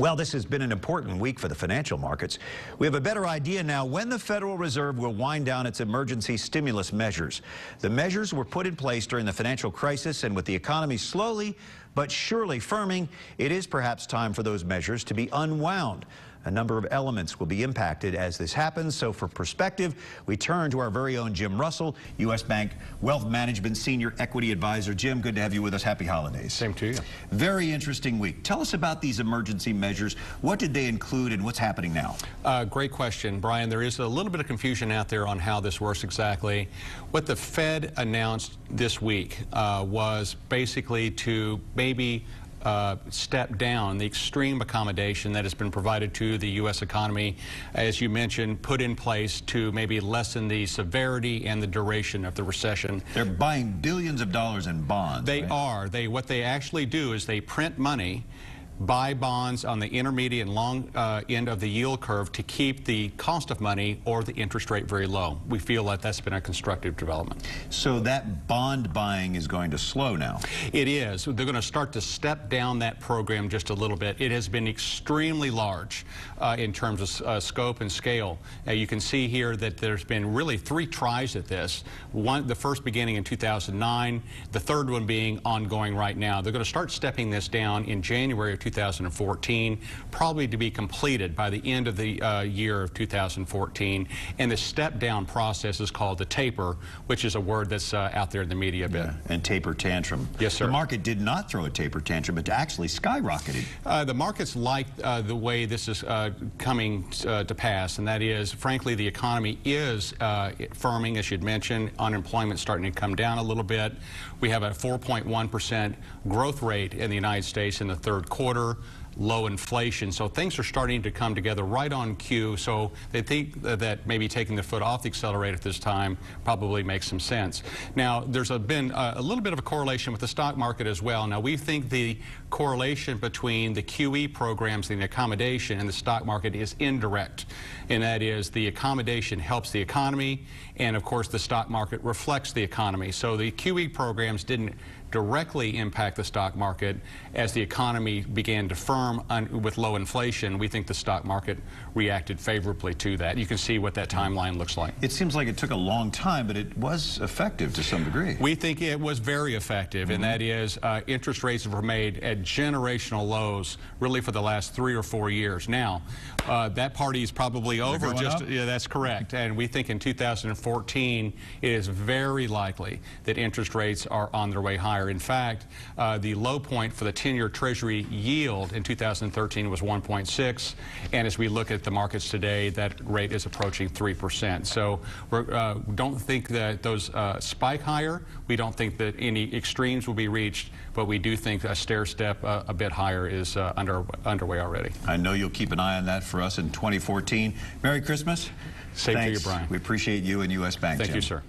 Well, this has been an important week for the financial markets. We have a better idea now when the Federal Reserve will wind down its emergency stimulus measures. The measures were put in place during the financial crisis, and with the economy slowly but surely firming, it is perhaps time for those measures to be unwound. A number of elements will be impacted as this happens. So for perspective, we turn to our very own Jim Russell, U.S. Bank Wealth Management Senior Equity Advisor. Jim, good to have you with us. Happy holidays. Same to you. Very interesting week. Tell us about these emergency measures. What did they include and what's happening now? Great question, Brian. There is a little bit of confusion out there on how this works exactly. What the Fed announced this week was basically to maybe step down the extreme accommodation that has been provided to the U.S. economy, as you mentioned, put in place to maybe lessen the severity and the duration of the recession. They're buying billions of dollars in bonds. They right? are. What they actually do is they print money, buy bonds on the intermediate and long end of the yield curve to keep the cost of money or the interest rate very low. We feel that that's been a constructive development. So that bond buying is going to slow now? It is. They're going to start to step down that program just a little bit. It has been extremely large in terms of scope and scale. You can see here that there's been really 3 tries at this. The first beginning in 2009, the third one being ongoing right now. They're going to start stepping this down in January of 2014, probably to be completed by the end of the year of 2014. And the step-down process is called the taper, which is a word that's out there in the media a bit. Yeah, and taper tantrum. Yes, sir. The market did not throw a taper tantrum, but actually skyrocketed. The markets like the way this is coming to pass, and that is, frankly, the economy is firming, as you'd mentioned. Unemployment starting to come down a little bit. We have a 4.1% growth rate in the United States in the third quarter. Low inflation, so things are starting to come together right on cue. So they think that maybe taking the foot off the accelerator at this time probably makes some sense. Now, there's been a little bit of a correlation with the stock market as well. Now, we think the correlation between the QE programs and the accommodation and the stock market is indirect, and that is the accommodation helps the economy, and of course the stock market reflects the economy. So the QE programs didn't directly impact the stock market. As the economy began to firm with low inflation, we think the stock market reacted favorably to that. You can see what that timeline looks like. It seems like it took a long time, but it was effective to some degree. We think it was very effective, and that is interest rates were made at generational lows really for the last 3 or 4 years. Now, that party is probably over. Yeah, that's correct. And we think in 2014, it is very likely that interest rates are on their way higher. In fact, the low point for the 10-year Treasury yield in 2013 was 1.6, and as we look at the markets today, that rate is approaching 3%. So we don't think that those spike higher. We don't think that any extremes will be reached, but we do think a stair step a bit higher is underway already. I know you'll keep an eye on that for us in 2014. Merry Christmas. Same to you, Brian. We appreciate you and U.S. Bank. Thank you, sir.